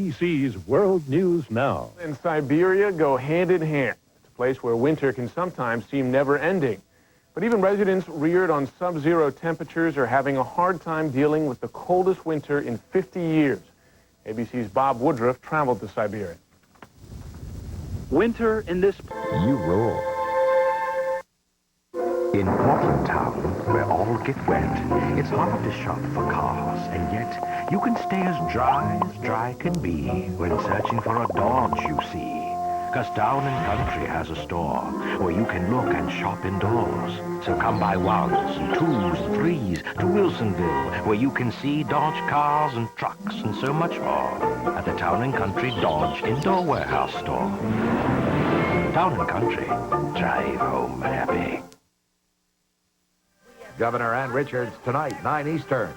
ABC's World News Now. And Siberia go hand in hand. It's a place where winter can sometimes seem never-ending. But even residents reared on sub-zero temperatures are having a hard time dealing with the coldest winter in 50 years. ABC's Bob Woodruff traveled to Siberia. Winter in this... You rule. In Portland town, where all get wet, it's hard to shop for cars, and yet you can stay as dry can be when searching for a Dodge you see. 'Cause Down and Country has a store where you can look and shop indoors. So come by ones and twos and threes to Wilsonville, where you can see Dodge cars and trucks and so much more at the Town and Country Dodge Indoor Warehouse Store. Town and Country, drive home happy. Governor Ann Richards tonight, 9 Eastern.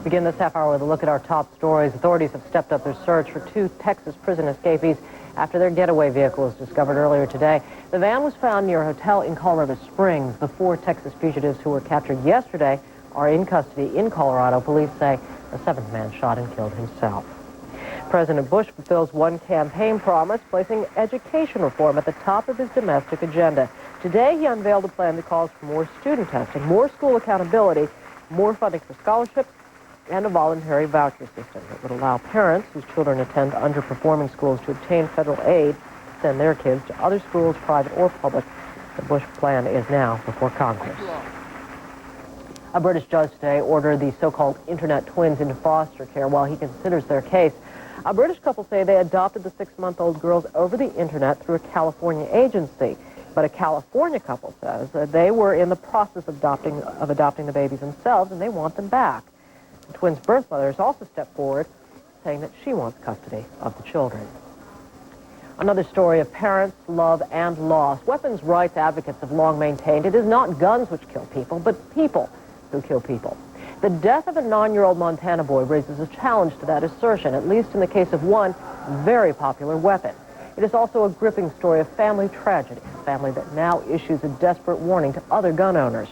Begin this half hour with a look at our top stories. Authorities have stepped up their search for 2 Texas prison escapees after their getaway vehicle was discovered earlier today. The van was found near a hotel in Colorado Springs. The 4 Texas fugitives who were captured yesterday are in custody in Colorado. Police say the 7th man shot and killed himself. President Bush fulfills one campaign promise, placing education reform at the top of his domestic agenda. Today, he unveiled a plan that calls for more student testing, more school accountability, more funding for scholarships, and a voluntary voucher system that would allow parents whose children attend underperforming schools to obtain federal aid to send their kids to other schools, private or public. The Bush plan is now before Congress. A British judge today ordered the so-called internet twins into foster care while he considers their case. A British couple say they adopted the 6-month-old girls over the internet through a California agency. But a California couple says that they were in the process of adopting the babies themselves, and they want them back. The twins' birth mother has also stepped forward, saying that she wants custody of the children. Another story of parents, love, and loss. Weapons rights advocates have long maintained it is not guns which kill people, but people who kill people. The death of a 9-year-old Montana boy raises a challenge to that assertion, at least in the case of one very popular weapon. It is also a gripping story of family tragedy, a family that now issues a desperate warning to other gun owners.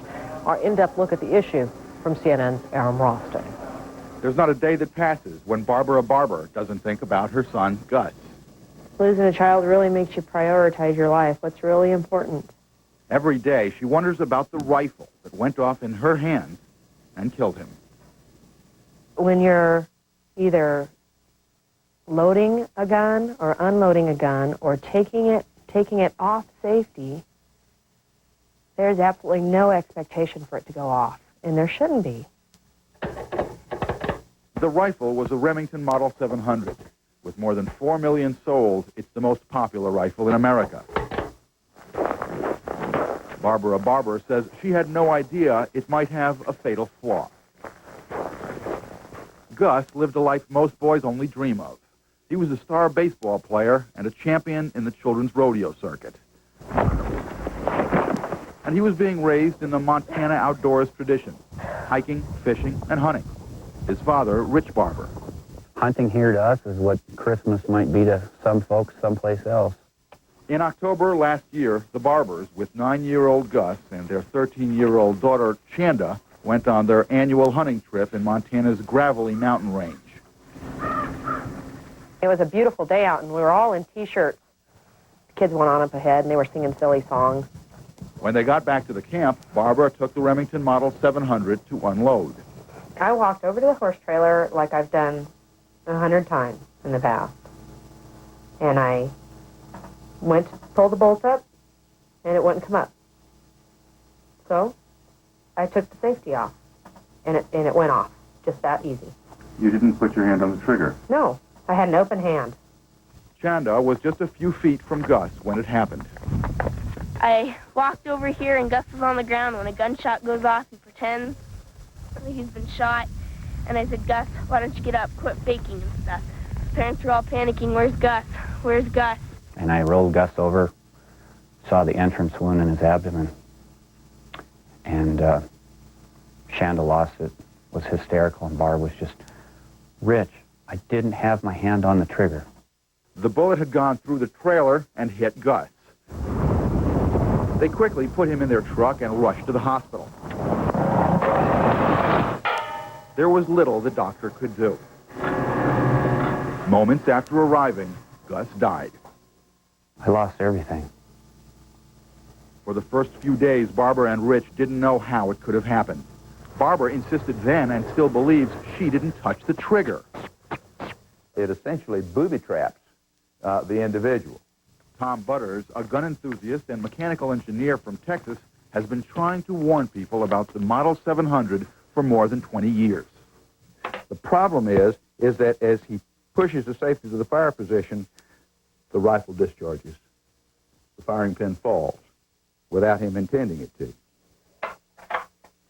Our in-depth look at the issue from CNN's Aram Roston. There's not a day that passes when Barbara Barber doesn't think about her son, Gus. Losing a child really makes you prioritize your life. What's really important? Every day, she wonders about the rifle that went off in her hands and killed him. When you're either loading a gun or unloading a gun or taking it off safety, there's absolutely no expectation for it to go off, and there shouldn't be. The rifle was a Remington Model 700. With more than 4 million sold, it's the most popular rifle in America. Barbara Barber says she had no idea it might have a fatal flaw. Gus lived a life most boys only dream of. He was a star baseball player and a champion in the children's rodeo circuit. And he was being raised in the Montana outdoors tradition, hiking, fishing, and hunting. His father, Rich Barber. Hunting here to us is what Christmas might be to some folks someplace else. In October last year, the Barbers, with 9-year-old Gus and their 13-year-old daughter, Chanda, went on their annual hunting trip in Montana's gravelly mountain range. It was a beautiful day out, and we were all in T-shirts. The kids went on up ahead, and they were singing silly songs. When they got back to the camp, Barbara took the Remington Model 700 to unload. I walked over to the horse trailer like I've done 100 times in the past. And I went to pull the bolt up, and it wouldn't come up. So I took the safety off, and it went off. Just that easy. You didn't put your hand on the trigger? No, I had an open hand. Chanda was just a few feet from Gus when it happened. I walked over here, and Gus was on the ground. When a gunshot goes off, he pretends he's been shot. And I said, Gus, why don't you get up, quit faking and stuff. His parents were all panicking, where's Gus? Where's Gus? And I rolled Gus over, saw the entrance wound in his abdomen. And Chanda lost it, was hysterical, and Barb was just, Rich, I didn't have my hand on the trigger. The bullet had gone through the trailer and hit Gus. They quickly put him in their truck and rushed to the hospital. There was little the doctor could do. Moments after arriving, Gus died. I lost everything. For the first few days, Barbara and Rich didn't know how it could have happened. Barbara insisted then and still believes she didn't touch the trigger. It essentially booby-traps the individual. Tom Butters, a gun enthusiast and mechanical engineer from Texas, has been trying to warn people about the Model 700 for more than 20 years. The problem is that as he pushes the safety to the fire position, the rifle discharges. The firing pin falls without him intending it to.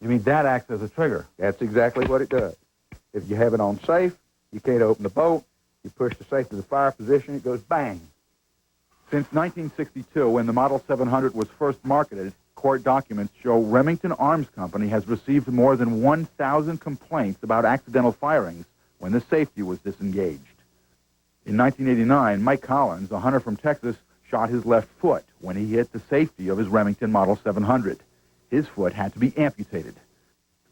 You mean that acts as a trigger? That's exactly what it does. If you have it on safe, you can't open the bolt. You push the safe to the fire position, it goes bang. Since 1962, when the Model 700 was first marketed, court documents show Remington Arms Company has received more than 1,000 complaints about accidental firings when the safety was disengaged. In 1989, Mike Collins, a hunter from Texas, shot his left foot when he hit the safety of his Remington Model 700. His foot had to be amputated.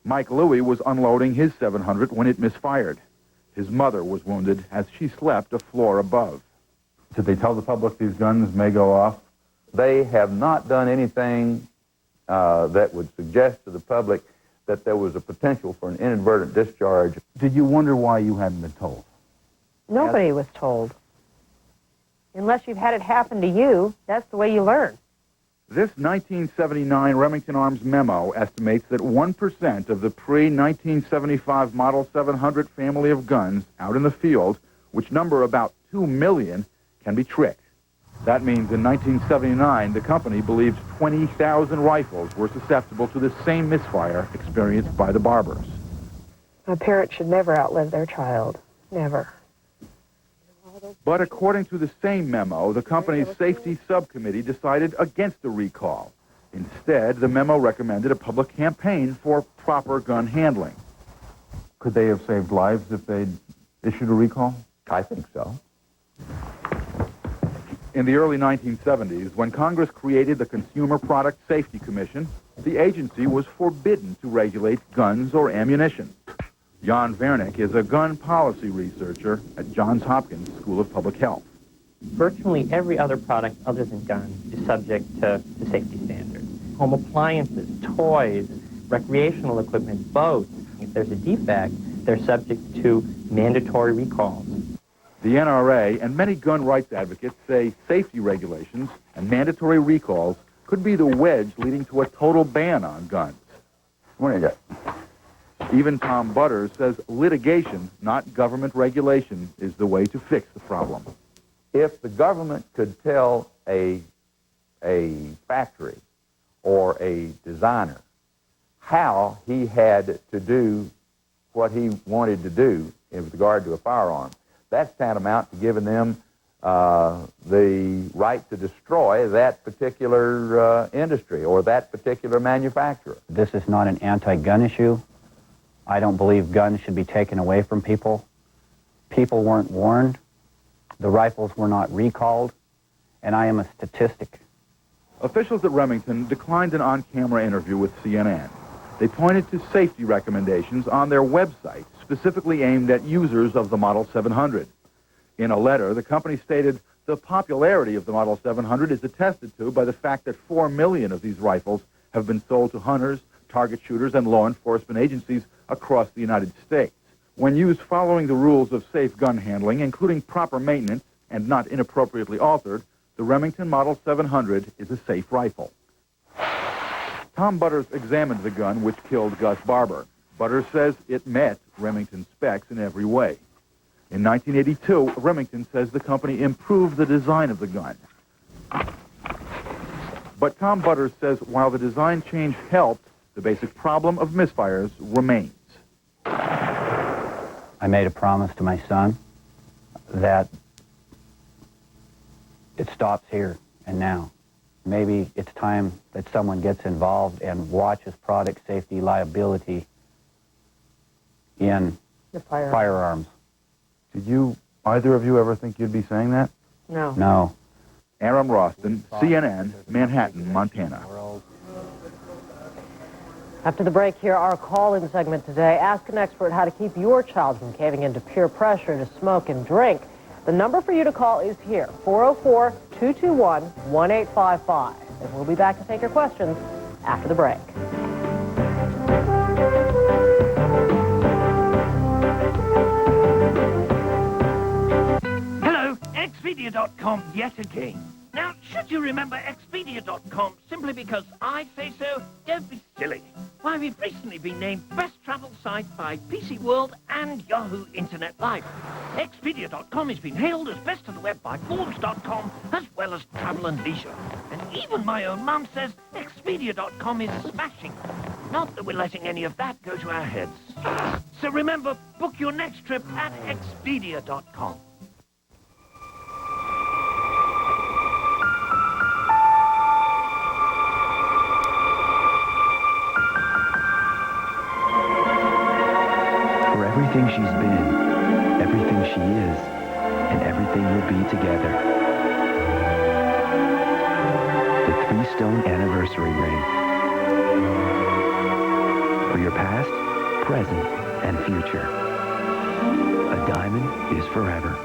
Mike Louie was unloading his 700 when it misfired. His mother was wounded as she slept a floor above. Did they tell the public these guns may go off? They have not done anything that would suggest to the public that there was a potential for an inadvertent discharge. Did you wonder why you hadn't been told? Nobody was told. Unless you've had it happen to you, that's the way you learn. This 1979 Remington Arms memo estimates that 1% of the pre-1975 Model 700 family of guns out in the field, which number about 2 million, can be tricked. That means in 1979, the company believes 20,000 rifles were susceptible to the same misfire experienced by the Barbers. A parent should never outlive their child. Never. But according to the same memo, the company's safety subcommittee decided against a recall. Instead, the memo recommended a public campaign for proper gun handling. Could they have saved lives if they'd issued a recall? I think so. In the early 1970s, when Congress created the Consumer Product Safety Commission, the agency was forbidden to regulate guns or ammunition. Jan Vernick is a gun policy researcher at Johns Hopkins School of Public Health. Virtually every other product other than guns is subject to the safety standards. Home appliances, toys, recreational equipment, boats. If there's a defect, they're subject to mandatory recalls. The NRA and many gun rights advocates say safety regulations and mandatory recalls could be the wedge leading to a total ban on guns. What do you got? Even Tom Butters says litigation, not government regulation, is the way to fix the problem. If the government could tell a factory or a designer how he had to do what he wanted to do in regard to a firearm, that's tantamount to giving them the right to destroy that particular industry or that particular manufacturer. This is not an anti-gun issue. I don't believe guns should be taken away from people. People weren't warned. The rifles were not recalled. And I am a statistic. Officials at Remington declined an on-camera interview with CNN. They pointed to safety recommendations on their website, specifically aimed at users of the Model 700. In a letter, the company stated, the popularity of the Model 700 is attested to by the fact that 4 million of these rifles have been sold to hunters, target shooters, and law enforcement agencies across the United States. When used following the rules of safe gun handling, including proper maintenance and not inappropriately altered, the Remington Model 700 is a safe rifle. Tom Butters examined the gun which killed Gus Barber. Butters says it met Remington specs in every way. In 1982, Remington says the company improved the design of the gun. But Tom Butters says while the design change helped, the basic problem of misfires remains. I made a promise to my son that it stops here and now. Maybe it's time that someone gets involved and watches product safety liability in The firearm. firearms. Did either of you ever think you'd be saying that? No. No. Aram Roston, CNN, Manhattan, Montana. After the break here, our call-in segment today. Ask an expert how to keep your child from caving into peer pressure to smoke and drink. The number for you to call is here, 404-221-1855. And we'll be back to take your questions after the break. Hello, Expedia.com yet again. Now, should you remember Expedia.com simply because I say so? Don't be silly. Why, we've recently been named Best Travel Site by PC World and Yahoo Internet Life. Expedia.com has been hailed as Best of the Web by Forbes.com, as well as Travel and Leisure. And even my own mum says Expedia.com is smashing. Not that we're letting any of that go to our heads. So remember, book your next trip at Expedia.com. For everything she's been, everything she is, and everything will be together. The 3-stone anniversary ring. For your past, present, and future. A diamond is forever.